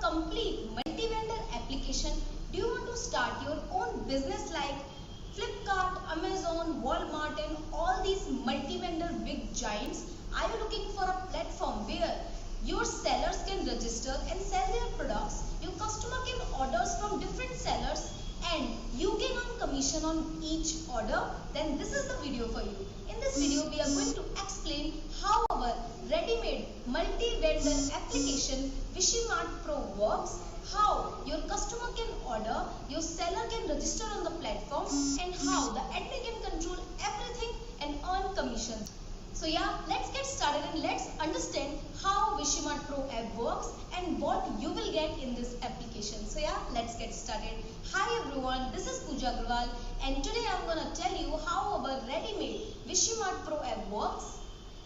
complete multi-vendor application? Do you want to start your own business like Flipkart, Amazon, Walmart and all these multi-vendor big giants? Are you looking for a platform where your sellers can register and sell their products, your customer can orders from different sellers and you can earn commission on each order? Then this is the video for you. In this video we are going to explain how our ready-made multi-vendor application Wishimart Pro works, how your customer can order, your seller can register on the platform and how the admin can control everything and earn commission. So yeah, let's get started and let's understand how Wishimart Pro app works and what you will get in this application. So yeah, let's get started. Hi everyone, this is Pooja Agrawal and today I'm gonna tell you how our ready-made Wishimart Pro app works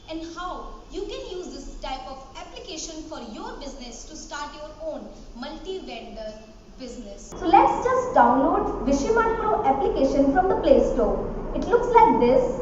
and how you can use this type of application for your business to start your own multi-vendor business. So let's just download Wishimart Pro application from the Play Store. It looks like this.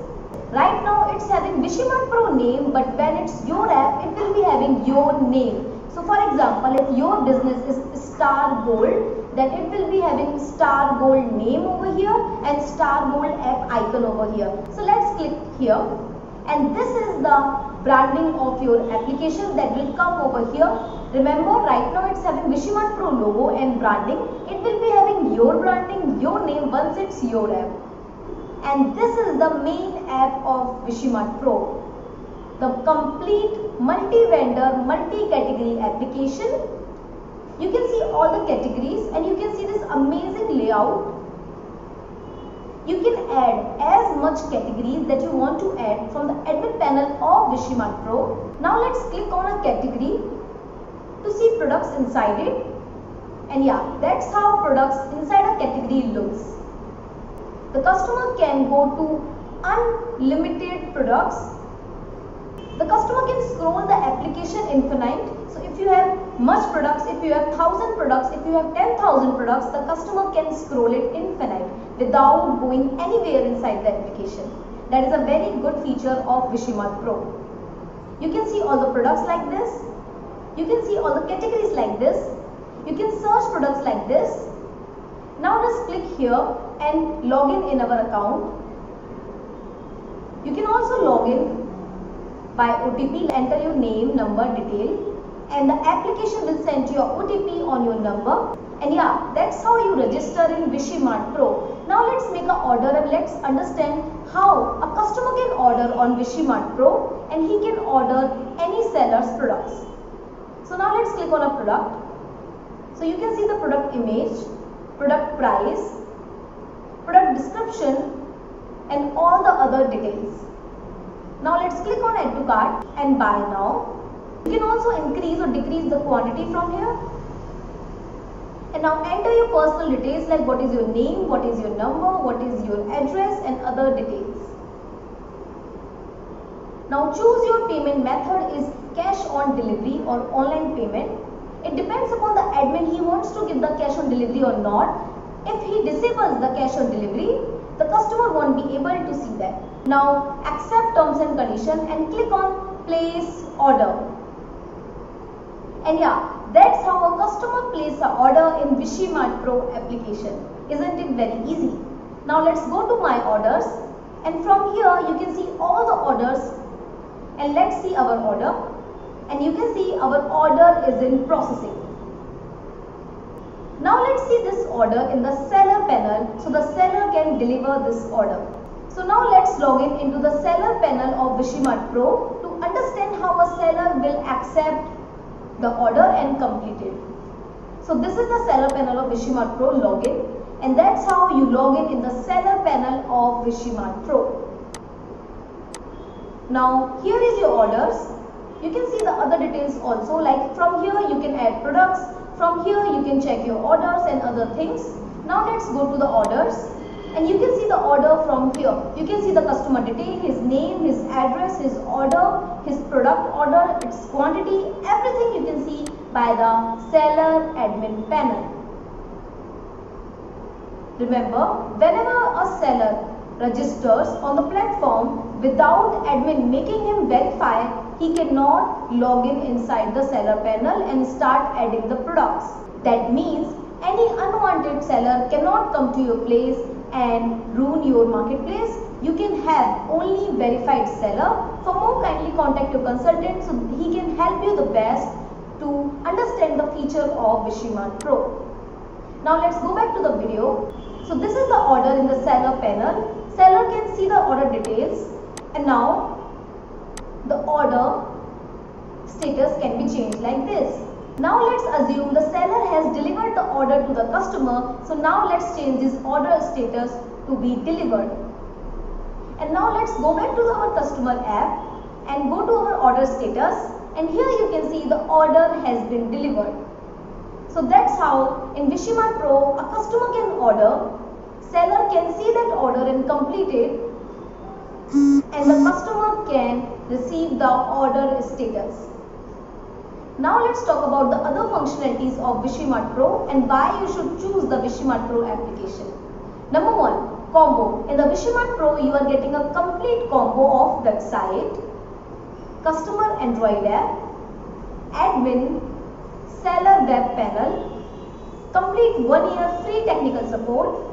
Right now it's having Wishimart Pro name, but when it's your app, it will be having your name. So for example, if your business is Star Gold, then it will be having Star Gold name over here and Star Gold app icon over here. So let's click here. And this is the branding of your application that will come over here. Remember, right now it's having Wishimart Pro logo and branding. It will be having your branding, your name once it's your app. And this is the main app of Wishimart Pro. The complete multi-vendor, multi-category application. You can see all the categories and you can see this amazing layout. You can add as much categories that you want to add from the admin panel of Wishimart Pro. Now let's click on a category to see products inside it. And yeah, that's how products inside a category looks. The customer can go to unlimited products. The customer can scroll the application infinite. So if you have much products, if you have 1,000 products, if you have 10,000 products, the customer can scroll it infinite without going anywhere inside the application. That is a very good feature of Wishimart Pro. You can see all the products like this. You can see all the categories like this. You can search products like this. Now just click here and log in our account. You can also log in by OTP. Enter your name, number, detail and the application will send you a OTP on your number. And yeah, that's how you register in Wishimart Pro. Now let's make an order and let's understand how a customer can order on Wishimart Pro and he can order any seller's products. So now let's click on a product. So you can see the product image, product price, product description and all the other details. Now let's click on add to cart and buy now. You can also increase or decrease the quantity from here. And now enter your personal details like what is your name, what is your number, what is your address and other details. Now choose your payment method is cash on delivery or online payment. It depends upon the admin, he wants to give the cash on delivery or not. If he disables the cash on delivery, the customer won't be able to see that. Now accept terms and conditions and click on place order. And yeah, that's how a customer places an order in Wishimart Pro application. Isn't it very easy? Now let's go to my orders and from here you can see all the orders and let's see our order. And you can see our order is in processing. Now let's see this order in the seller panel so the seller can deliver this order. So now let's log in into the seller panel of Wishimart Pro to understand how a seller will accept the order and complete it. So this is the seller panel of Wishimart Pro login and that's how you log in the seller panel of Wishimart Pro. Now here is your orders. You can see the other details also, like from here you can add products, from here you can check your orders and other things. Now let's go to the orders and you can see the order from here. You can see the customer detail, his name, his address, his order, his product order, its quantity, everything you can see by the seller admin panel. Remember, whenever a seller registers on the platform without admin making him verify, he cannot log in inside the seller panel and start adding the products. That means any unwanted seller cannot come to your place and ruin your marketplace. You can have only verified seller. For more, kindly contact your consultant so he can help you the best to understand the feature of Wishimart Pro. Now let's go back to the video. So this is the order in the seller panel. Seller can see the order details, and now the order status can be changed like this. Now let's assume the seller has delivered the order to the customer. So now let's change this order status to be delivered. And now let's go back to our customer app and go to our order status, and here you can see the order has been delivered. So that's how in Wishimart Pro a customer can order, seller can see that order and complete it, and the customer can receive the order status. Now let's talk about the other functionalities of Wishimart Pro and why you should choose the Wishimart Pro application. Number 1, combo. In the Wishimart Pro you are getting a complete combo of website, customer Android app, admin, seller web panel, complete 1 year free technical support,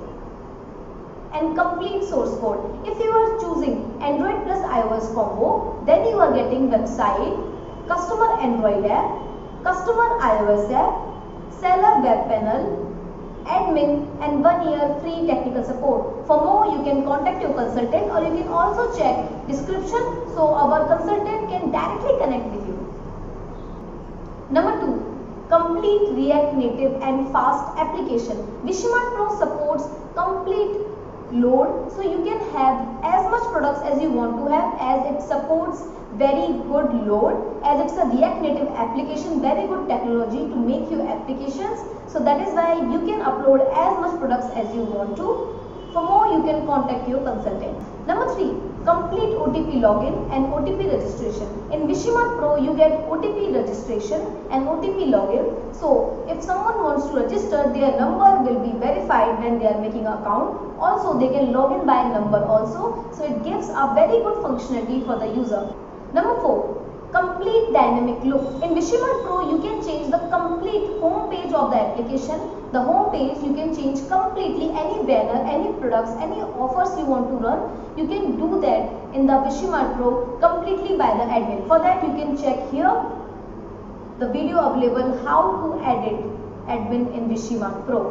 and complete source code. If you are choosing Android plus iOS combo, then you are getting website, customer Android app, customer iOS app, seller web panel, admin, and 1 year free technical support. For more, you can contact your consultant, or you can also check description so our consultant can directly connect with you. Number 2, complete React Native and fast application. Wishimart Pro supports complete load, so you can have as much products as you want to have, as it supports very good load, as it's a React Native application, very good technology to make your applications. So that is why you can upload as much products as you want to. For more, you can contact your consultant. Number 3, complete OTP login and OTP registration. In Wishimart Pro, you get OTP registration and OTP login. So if someone wants to register, their number will be verified when they are making an account. Also, they can log in by number also. So it gives a very good functionality for the user. Number 4, complete dynamic look. In Wishimart Pro, you can change the complete home page of the application. The home page you can change completely, any banner, any products, any offers you want to run. You can do that in the Wishimart Pro completely by the admin. For that, you can check here the video available how to edit admin in Wishimart Pro.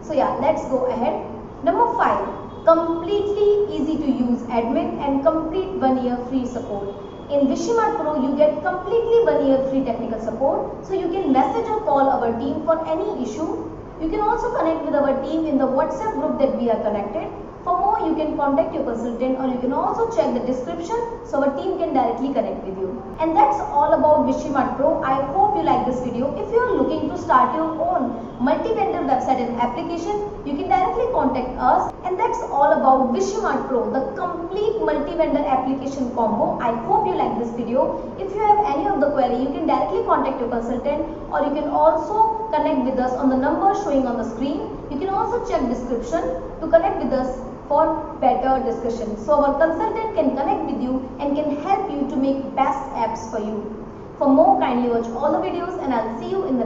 So yeah, let's go ahead. Number 5, completely easy to use admin and complete 1 year free support. In Wishimart Pro, you get completely 1 year free technical support. So you can message or call our team for any issue. You can also connect with our team in the WhatsApp group that we are connected. For more, you can contact your consultant, or you can also check the description so our team can directly connect with you. And that's all about Wishimart Pro. I hope you like this video. If you are looking to start your own multi-vendor website and application, you can directly contact us. And that's all about Wishimart Pro, the complete multi-vendor application combo. I hope you like this video. If you have any of the query, you can directly contact your consultant, or you can also connect with us on the number showing on the screen. You can also check description to connect with us for better discussion. So our consultant can connect with you and can help you to make best apps for you. For more, kindly watch all the videos, and I'll see you in the